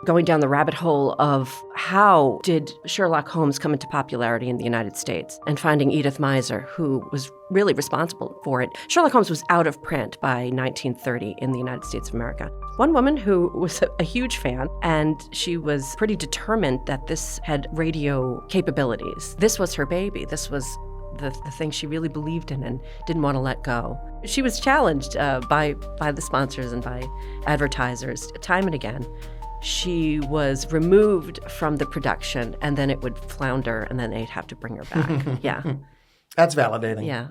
going down the rabbit hole of how did Sherlock Holmes come into popularity in the United States, and finding Edith Meiser, who was really responsible for it. Sherlock Holmes was out of print by 1930 in the United States of America. One woman who was a huge fan, and she was pretty determined that this had radio capabilities. This was her baby. This was the thing she really believed in and didn't want to let go. She was challenged by the sponsors and by advertisers time and again. She was removed from the production, and then it would flounder, and then they'd have to bring her back. Yeah. That's validating. Yeah.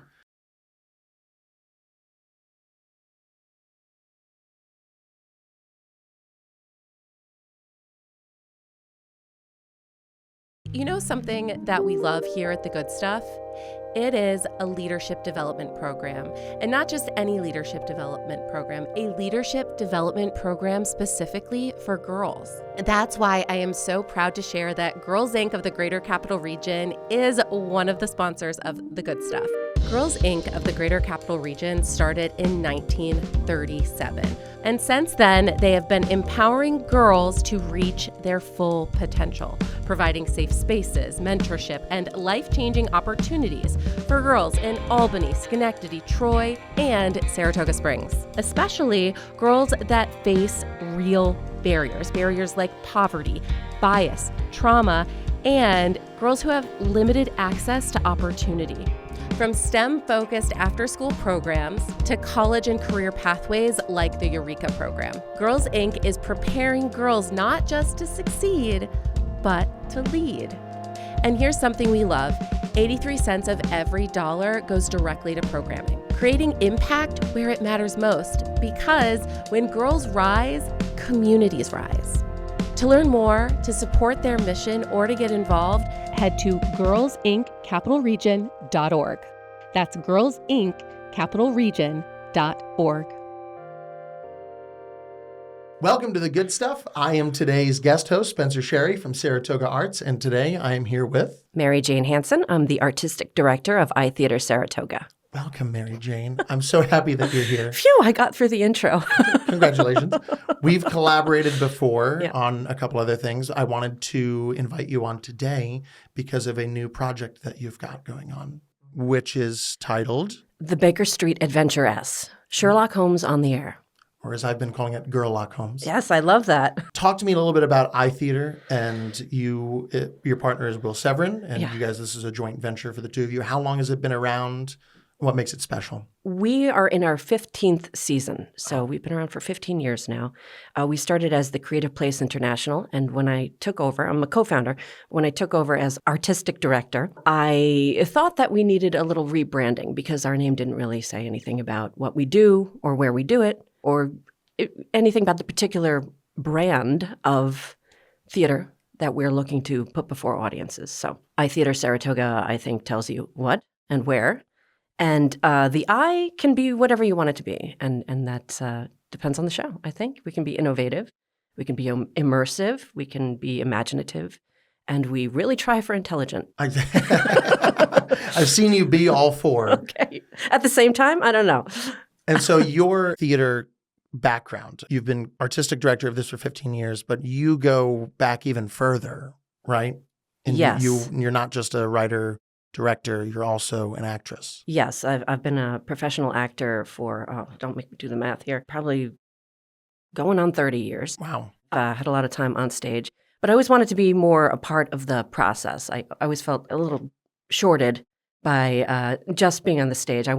You know something that we love here at The Good Stuff? It is a leadership development program, and not just any leadership development program, a leadership development program specifically for girls. That's why I am so proud to share that Girls Inc. of the Greater Capital Region is one of the sponsors of The Good Stuff. Girls Inc. of the Greater Capital Region started in 1937. And since then, they have been empowering girls to reach their full potential, providing safe spaces, mentorship, and life-changing opportunities for girls in Albany, Schenectady, Troy, and Saratoga Springs, especially girls that face real barriers like poverty, bias, trauma, and girls who have limited access to opportunity. From STEM-focused after-school programs to college and career pathways like the Eureka program, Girls Inc. is preparing girls not just to succeed, but to lead. And here's something we love. 83 cents of every dollar goes directly to programming, creating impact where it matters most, because when girls rise, communities rise. To learn more, to support their mission, or to get involved, head to girlsinccapitalregion.org. That's girlsinccapitalregion.org. Welcome to The Good Stuff. I am today's guest host, Spencer Sherry from Saratoga Arts, and today I am here with Mary Jane Hansen. I'm the artistic director of iTheatre Saratoga. Welcome, Mary Jane. I'm so happy that you're here. Phew, I got through the intro. Congratulations. We've collaborated before on a couple other things. I wanted to invite you on today because of a new project that you've got going on, which is titled The Baker Street Adventuress, Sherlock Holmes on the Air. Or as I've been calling it, Girlock Holmes. Yes, I love that. Talk to me a little bit about iTheatre, and your partner is Will Severin, and you guys, this is a joint venture for the two of you. How long has it been around? What makes it special? We are in our 15th season, so we've been around for 15 years now. We started as the Creative Place International, and when I took over, I'm a co-founder, when I took over as artistic director, I thought that we needed a little rebranding because our name didn't really say anything about what we do or where we do it or anything about the particular brand of theater that we're looking to put before audiences. So iTheatre Saratoga, I think, tells you what and where. And the I can be whatever you want it to be. And that depends on the show, I think. We can be innovative. We can be immersive. We can be imaginative. And we really try for intelligent. I've seen you be all four. Okay. At the same time, I don't know. And so your theater background, you've been artistic director of this for 15 years, but you go back even further, right? And yes. You're not just a writer, director, you're also an actress. Yes, I've been a professional actor for, don't make me do the math here, probably going on 30 years. Wow. Had a lot of time on stage, but I always wanted to be more a part of the process. I always felt a little shorted by just being on the stage. I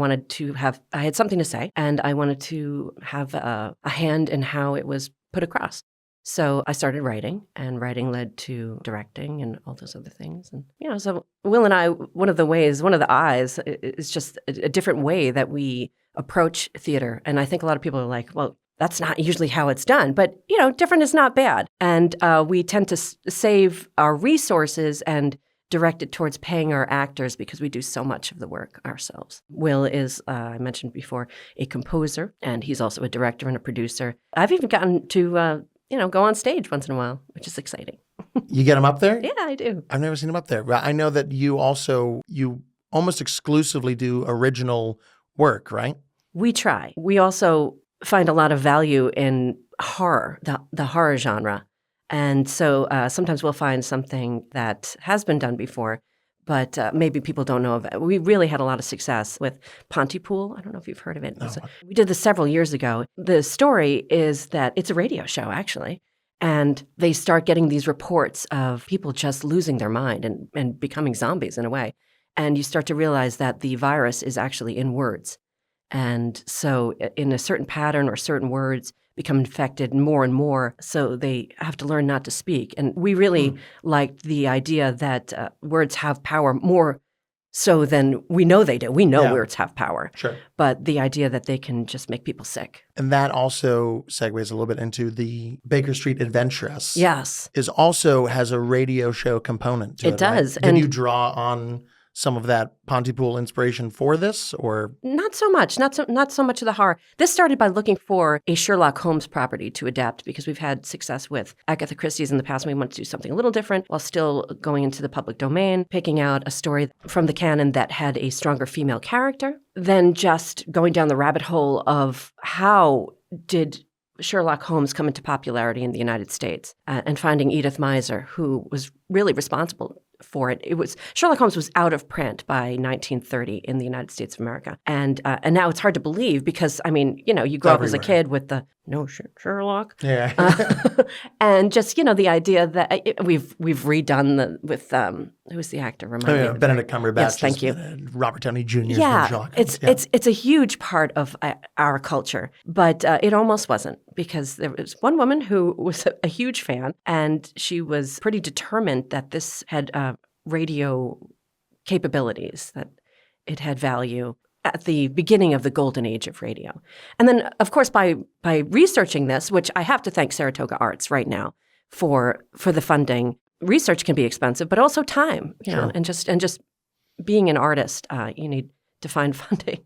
had something to say, and I wanted to have a hand in how it was put across. So I started writing, and writing led to directing and all those other things. And, so Will and I, one of the eyes is just a different way that we approach theater. And I think a lot of people are like, well, that's not usually how it's done. But, different is not bad. And we tend to save our resources and direct it towards paying our actors because we do so much of the work ourselves. Will is, I mentioned before, a composer, and he's also a director and a producer. I've even gotten to go on stage once in a while, which is exciting. You get him up there? Yeah, I do. I've never seen him up there. But I know that you almost exclusively do original work, right? We try. We also find a lot of value in horror, the horror genre. And so sometimes we'll find something that has been done before, but maybe people don't know of it. We really had a lot of success with Pontypool. I don't know if you've heard of it. No. We did this several years ago. The story is that it's a radio show, actually. And they start getting these reports of people just losing their mind and becoming zombies in a way. And you start to realize that the virus is actually in words. And so in a certain pattern or certain words become infected more and more, so they have to learn not to speak. And we really liked the idea that words have power more so than we know they do. We know words have power. Sure. But the idea that they can just make people sick. And that also segues a little bit into the Baker Street Adventuress. Yes. Also has a radio show component to it. It does. Right? Did you draw on some of that Pontypool inspiration for this, or? Not so much. Not so much of the horror. This started by looking for a Sherlock Holmes property to adapt because we've had success with Agatha Christie's in the past. We wanted to do something a little different while still going into the public domain, picking out a story from the canon that had a stronger female character, then just going down the rabbit hole of how did Sherlock Holmes come into popularity in the United States and finding Edith Meiser, who was really responsible for it. Sherlock Holmes was out of print by 1930 in the United States of America. And now it's hard to believe because, I mean, you grow up as a kid with the, no, Sherlock. Yeah. And just, the idea that we've redone with, who's the actor? Remind me. Benedict Cumberbatch. Yes, thank you. Robert Downey Jr. Yeah, Sherlock Holmes. It's a huge part of our culture, but it almost wasn't because there was one woman who was a huge fan, and she was pretty determined that this had radio capabilities, that it had value at the beginning of the golden age of radio. And then, of course, by researching this, which I have to thank Saratoga Arts right now for the funding. Research can be expensive, but also time, you know, and just being an artist, you need to find funding.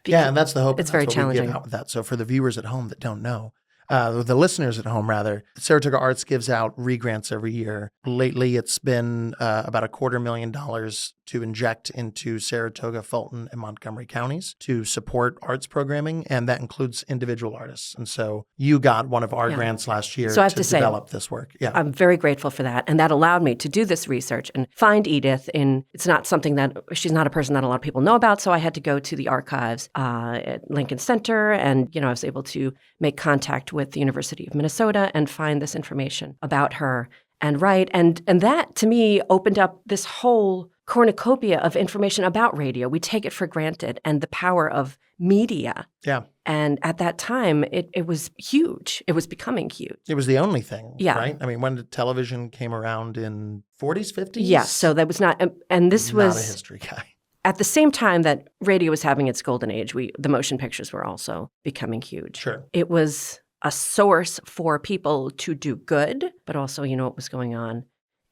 Yeah, and that's the hope. It's very challenging. We give out with that. So for the viewers at home that don't know, the listeners at home, rather, Saratoga Arts gives out re-grants every year. Lately, it's been about $250,000 to inject into Saratoga, Fulton, and Montgomery counties to support arts programming, and that includes individual artists. And so you got one of our grants last year to develop this work. Yeah, I'm very grateful for that, and that allowed me to do this research and find Edith. It's not something that she's not a person that a lot of people know about, so I had to go to the archives at Lincoln Center, and I was able to make contact with the University of Minnesota and find this information about her and write. And that, to me, opened up this whole cornucopia of information about radio. We take it for granted and the power of media. Yeah. And at that time, it was huge. It was becoming huge. It was the only thing, yeah. Right? I mean, when did television came around in 40s, 50s? Yes. So that was not, and this was... Not a history guy. At the same time that radio was having its golden age, the motion pictures were also becoming huge. Sure. It was a source for people to do good, but also, what was going on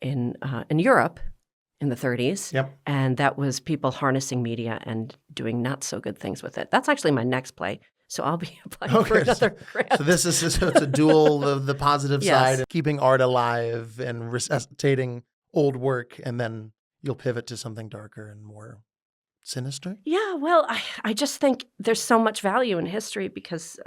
in Europe in the 30s. Yep. And that was people harnessing media and doing not so good things with it. That's actually my next play. So I'll be applying for another grant. So it's a dual of the positive side of keeping art alive and resuscitating old work, and then you'll pivot to something darker and more sinister? Yeah, well, I just think there's so much value in history because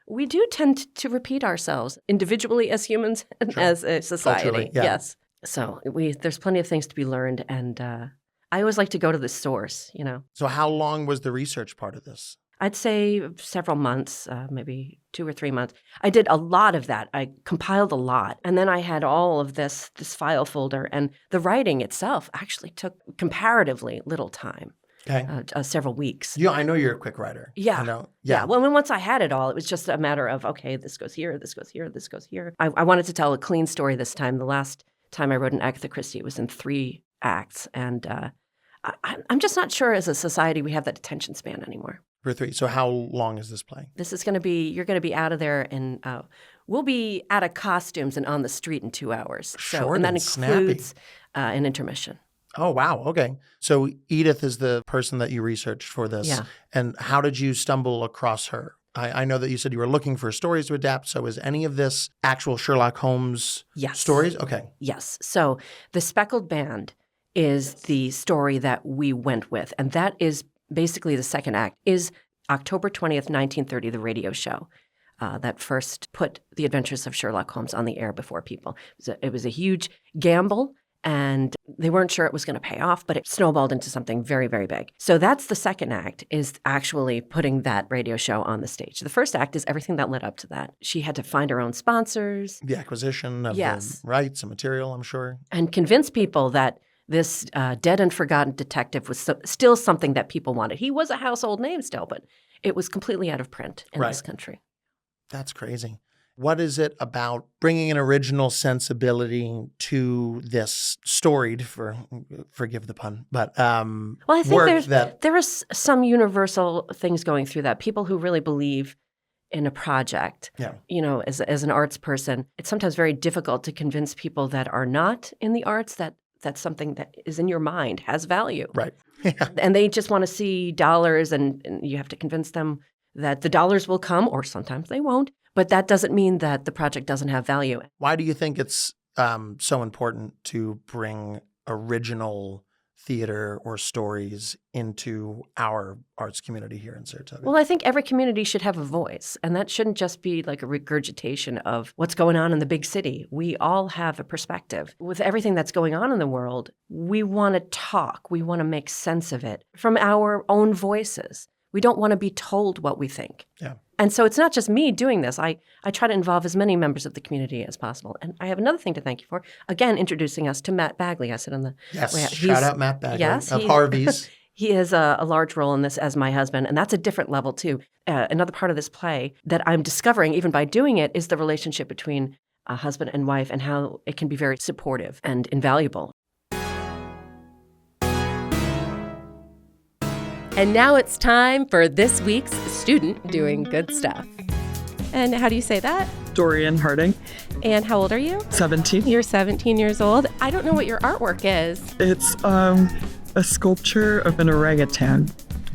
we do tend to repeat ourselves individually as humans and as a society. Culturally, yeah. Yes. So there's plenty of things to be learned, and I always like to go to the source, So how long was the research part of this? I'd say several months, maybe 2 or 3 months. I did a lot of that. I compiled a lot. And then I had all of this file folder. And the writing itself actually took comparatively little time. Okay. Several weeks. Yeah, I know you're a quick writer. Yeah. Yeah. Well, once I had it all, it was just a matter of, okay, this goes here, this goes here, this goes here. I wanted to tell a clean story this time. The last time I wrote an Agatha Christie, it was in 3 acts. And I'm just not sure as a society we have that attention span anymore. For 3. So how long is this play? This is going to be, you're going to be out of there and we'll be out of costumes and on the street in 2 hours. Short and that and includes an intermission. Oh, wow. Okay. So Edith is the person that you researched for this. Yeah. And how did you stumble across her? I know that you said you were looking for stories to adapt. So is any of this actual Sherlock Holmes stories? Okay. Yes. So The Speckled Band is the story that we went with. And that is basically the second act, is October 20th, 1930, the radio show. that first put The Adventures of Sherlock Holmes on the air before people. It was a huge gamble, and they weren't sure it was going to pay off, but it snowballed into something very, very big. So that's the second act, is actually putting that radio show on the stage. The first act is everything that led up to that. She had to find her own sponsors. The acquisition of the rights and material, I'm sure. And convince people that this dead and forgotten detective was still something that people wanted. He was a household name still, but it was completely out of print in this country. That's crazy. What is it about bringing an original sensibility to this storied, forgive the pun, but well, I think there is some universal things going through that. People who really believe in a project, as an arts person, it's sometimes very difficult to convince people that are not in the arts that something that is in your mind has value. Right. Yeah. And they just want to see dollars, and you have to convince them that the dollars will come, or sometimes they won't. But that doesn't mean that the project doesn't have value. Why do you think it's so important to bring original theater or stories into our arts community here in Saratoga? Well, I think every community should have a voice, and that shouldn't just be like a regurgitation of what's going on in the big city. We all have a perspective. With everything that's going on in the world, we want to talk. We want to make sense of it from our own voices. We don't want to be told what we think. Yeah. And so it's not just me doing this. I try to involve as many members of the community as possible. And I have another thing to thank you for. Again, introducing us to Matt Bagley. I sit on the... Yes, shout out Matt Bagley of Harvey's. He has a large role in this as my husband, and that's a different level too. Another part of this play that I'm discovering, even by doing it, is the relationship between a husband and wife and how it can be very supportive and invaluable. And now it's time for this week's Student Doing Good Stuff. And how do you say that? Dorian Harding. And how old are you? 17. You're 17 years old. I don't know what your artwork is. It's a sculpture of an orangutan.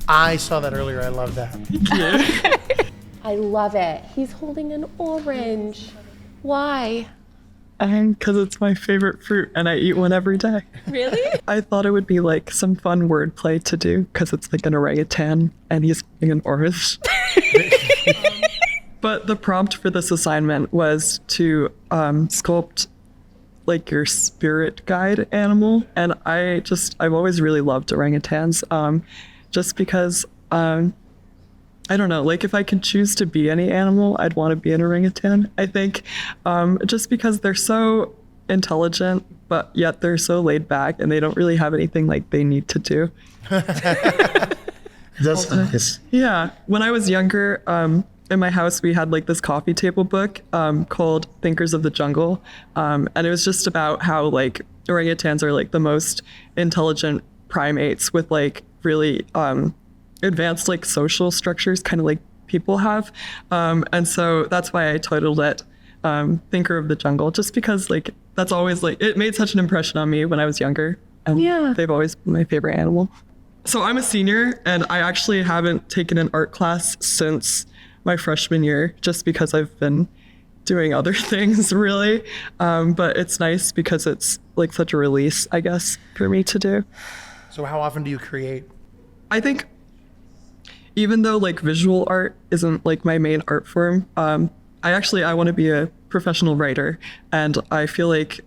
I saw that earlier. I love that. Thank you. I love it. He's holding an orange. Why? Because it's my favorite fruit and I eat one every day. Really? I thought it would be like some fun wordplay to do because it's like an orangutan and he's eating an orange. But the prompt for this assignment was to sculpt like your spirit guide animal. And I've always really loved orangutans just because, I don't know, like if I could choose to be any animal, I'd want to be an orangutan, I think, just because they're so intelligent, but yet they're so laid back and they don't really have anything like they need to do. That's nice. Yeah. When I was younger, in my house, we had like this coffee table book called Thinkers of the Jungle. And it was just about how like orangutans are like the most intelligent primates with like really advanced like social structures, kind of like people have. And so that's why I titled it Thinker of the Jungle, just because like that's always like, it made such an impression on me when I was younger. And they've always been my favorite animal. So I'm a senior and I actually haven't taken an art class since my freshman year, just because I've been doing other things really. But it's nice because it's like such a release, I guess, for me to do. So how often do you create? I think even though like visual art isn't like my main art form, I want to be a professional writer. And I feel like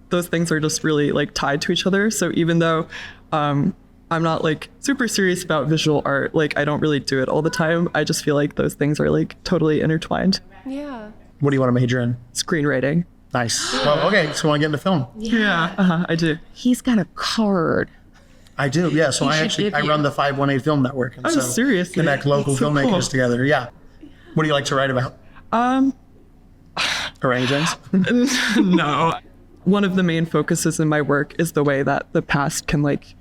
those things are just really like tied to each other. So even though I'm not like super serious about visual art, like I don't really do it all the time, I just feel like those things are like totally intertwined. Yeah. What do you want to major in? Screenwriting. Nice. Well, okay, so you want to get into film? Yeah, I do. He's got a card. I do, yeah. So I run the 518 Film Network. And so seriously? Connect local so filmmakers cool. together, yeah. What do you like to write about? Orangutans? No. One of the main focuses in my work is the way that the past can like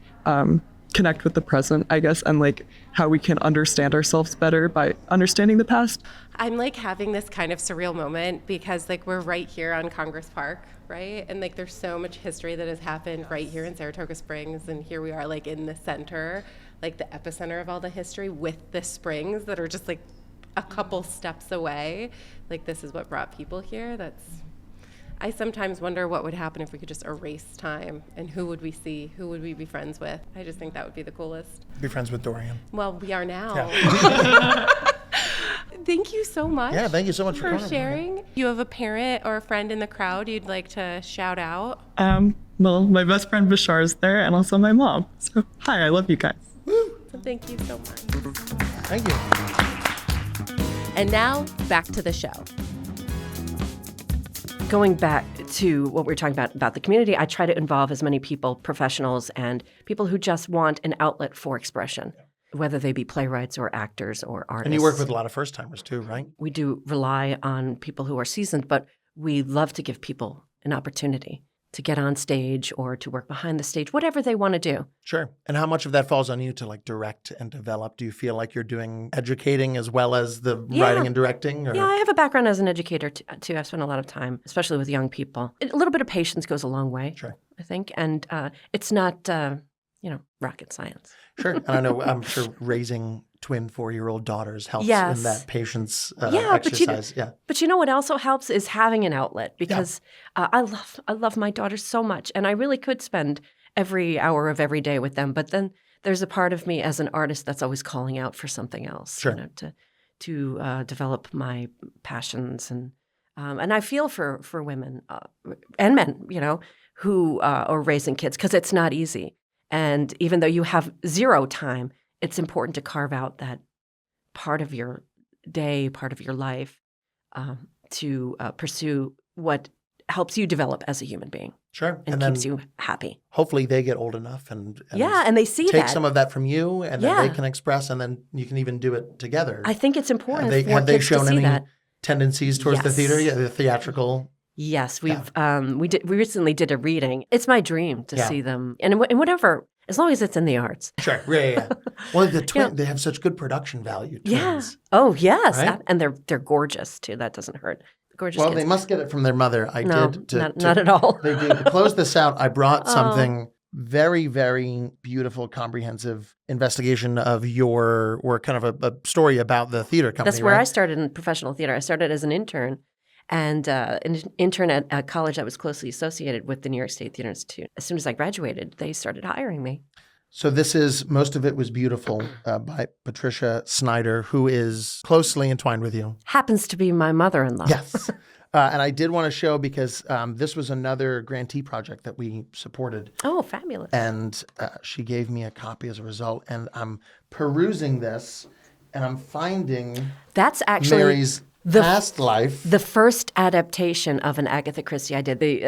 connect with the present, I guess, and like how we can understand ourselves better by understanding the past. I'm like having this kind of surreal moment because like we're right here on Congress Park, right? And like there's so much history that has happened right here in Saratoga Springs, and here we are like in the center, like the epicenter of all the history with the springs that are just like a couple steps away. Like this is what brought people here. I sometimes wonder what would happen if we could just erase time, and who would we see? Who would we be friends with? I just think that would be the coolest. Be friends with Dorian. Well, we are now. Yeah. Thank you so much. Yeah, thank you so much for coming. sharing. You have a parent or a friend in the crowd you'd like to shout out? Well, my best friend Bashar is there, and also my mom. So, hi, I love you guys. So thank you so much. Thank you. And now, back to the show. Going back to what we were talking about the community, I try to involve as many people, professionals, and people who just want an outlet for expression, whether they be playwrights or actors or artists. And you work with a lot of first-timers too, right? We do rely on people who are seasoned, but we love to give people an opportunity to get on stage or to work behind the stage, whatever they want to do. Sure. And how much of that falls on you to like direct and develop? Do you feel like you're doing educating as well as the writing and directing? Or? Yeah, I have a background as an educator too. I've spent a lot of time, especially with young people. A little bit of patience goes a long way, Sure. I think. And it's not, rocket science. Sure. And I know, I'm sure raising twin 4-year-old daughters helps in that patience exercise. But you know what also helps is having an outlet, because I love my daughters so much, and I really could spend every hour of every day with them. But then there's a part of me as an artist that's always calling out for something else, Sure. To develop my passions, and I feel for women and men, who are raising kids, because it's not easy. And even though you have zero time, it's important to carve out that part of your day, part of your life, to pursue what helps you develop as a human being. Sure. And keeps you happy. Hopefully they get old enough and and they see take that. some of that from you, and then they can express, and then you can even do it together. I think it's important have for they kids shown to see any that. tendencies towards the theater? Yeah, the theatrical. Yes, we recently did a reading. It's my dream to see them, and whatever, as long as it's in the arts. Sure. Yeah. Well, the they have such good production value. Twins, yeah. Oh, yes. right? And they're gorgeous too. That doesn't hurt. Gorgeous Well, kids. they must get it from their mother. Not at all. They do. To close this out, I brought something very, very beautiful, comprehensive investigation of your work, kind of a story about the theater company. That's where I started in professional theater. I started as an intern. And an intern at a college that was closely associated with the New York State Theater Institute. As soon as I graduated, they started hiring me. So most of it was beautiful by Patricia Snyder, who is closely entwined with you. Happens to be my mother-in-law. Yes. And I did want to show, because this was another grantee project that we supported. Oh, fabulous. And she gave me a copy as a result. And I'm perusing this, and I'm finding that's actually Mary's past life. The first adaptation of an Agatha Christie I did, the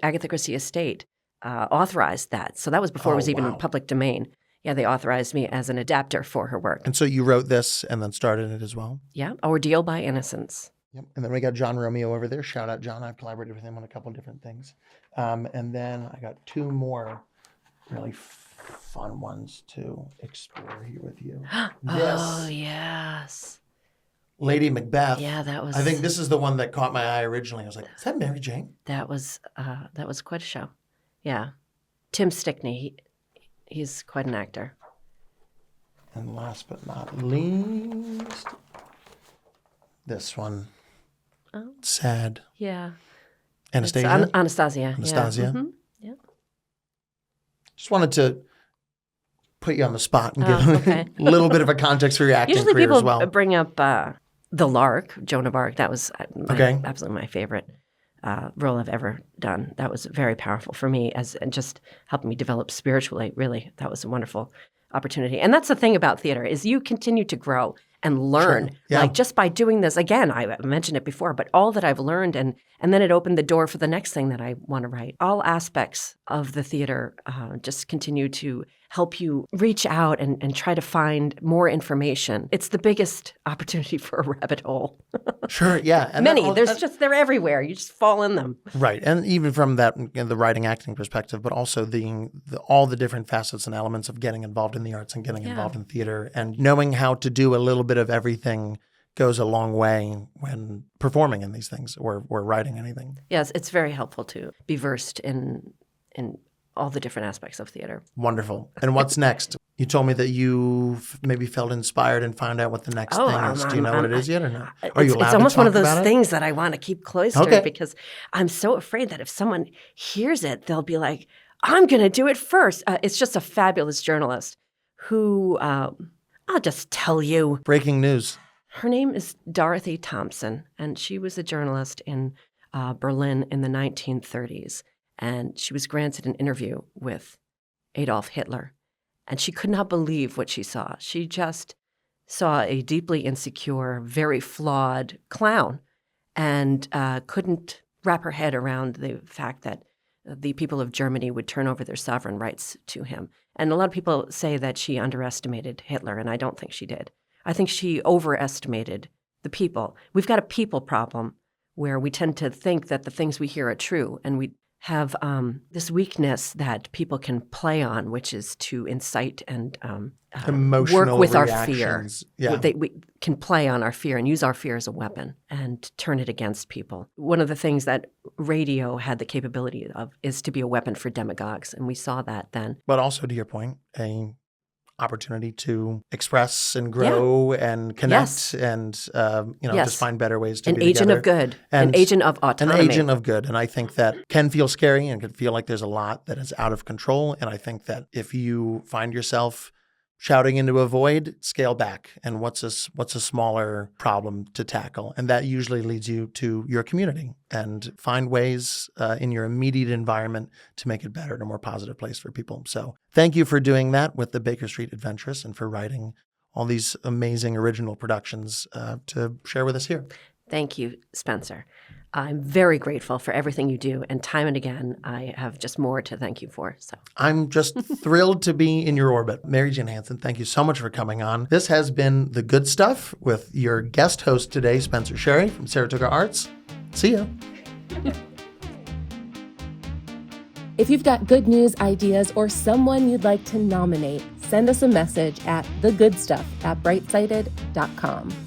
Agatha Christie estate, authorized that. So that was before it was even in public domain. Yeah, they authorized me as an adapter for her work. And so you wrote this and then started it as well? Yeah, Ordeal by Innocence. Yep. And then we got John Romeo over there. Shout out, John. I've collaborated with him on a couple of different things. And then I got 2 more really fun ones to explore here with you. Oh, yes. Lady Macbeth. Yeah, that was. I think this is the one that caught my eye originally. I was like, is that Mary Jane? That was quite a show. Yeah. Tim Stickney, he's quite an actor. And last but not least, this one. Oh. Sad. Yeah. Anastasia? Anastasia. Anastasia. Yeah. Mm-hmm. Yeah. Just wanted to put you on the spot and give a little bit of a context for your acting Usually career people as well. bring up The Lark, Joan of Arc. That was absolutely my favorite role I've ever done. That was very powerful for me and just helped me develop spiritually, really. That was a wonderful opportunity. And that's the thing about theater is you continue to grow and learn. Sure. Yeah. Like just by doing this, again, I mentioned it before, but all that I've learned and then it opened the door for the next thing that I want to write. All aspects of the theater just continue to help you reach out and try to find more information. It's the biggest opportunity for a rabbit hole. Sure, yeah. And they're everywhere. You just fall in them. Right. And even from that, the writing acting perspective, but also all the different facets and elements of getting involved in the arts and getting involved in theater and knowing how to do a little bit of everything goes a long way when performing in these things or writing anything. Yes, it's very helpful to be versed in all the different aspects of theater. Wonderful. And what's next? You told me that you maybe felt inspired and found out what the next thing is. Do you know what it is yet or not? Are you allowed It's almost to one of talk those about things that I want to keep cloistered because I'm so afraid that if someone hears it, they'll be like, I'm going to do it first. It's just a fabulous journalist who, I'll just tell you. Breaking news. Her name is Dorothy Thompson, and she was a journalist in Berlin in the 1930s. And she was granted an interview with Adolf Hitler. And she could not believe what she saw. She just saw a deeply insecure, very flawed clown and couldn't wrap her head around the fact that the people of Germany would turn over their sovereign rights to him. And a lot of people say that she underestimated Hitler, and I don't think she did. I think she overestimated the people. We've got a people problem where we tend to think that the things we hear are true, and we have this weakness that people can play on, which is to incite and emotional work with reactions. our fear. Yeah. We can play on our fear and use our fear as a weapon and turn it against people. One of the things that radio had the capability of is to be a weapon for demagogues, and we saw that then. But also, to your point, a opportunity to express and grow and connect and just find better ways to an be agent together. of good, And an agent of autonomy. An agent of good. And I think that can feel scary and can feel like there's a lot that is out of control. And I think that if you find yourself shouting into a void, scale back. And what's a smaller problem to tackle? And that usually leads you to your community and find ways in your immediate environment to make it better and a more positive place for people. So thank you for doing that with the Baker Street Adventuress and for writing all these amazing original productions to share with us here. Thank you, Spencer. I'm very grateful for everything you do, and time and again, I have just more to thank you for. So I'm just thrilled to be in your orbit. Mary Jane Hansen, thank you so much for coming on. This has been The Good Stuff with your guest host today, Spencer Sherry from Saratoga Arts. See ya. If you've got good news ideas or someone you'd like to nominate, send us a message at thegoodstuff@brightsighted.com.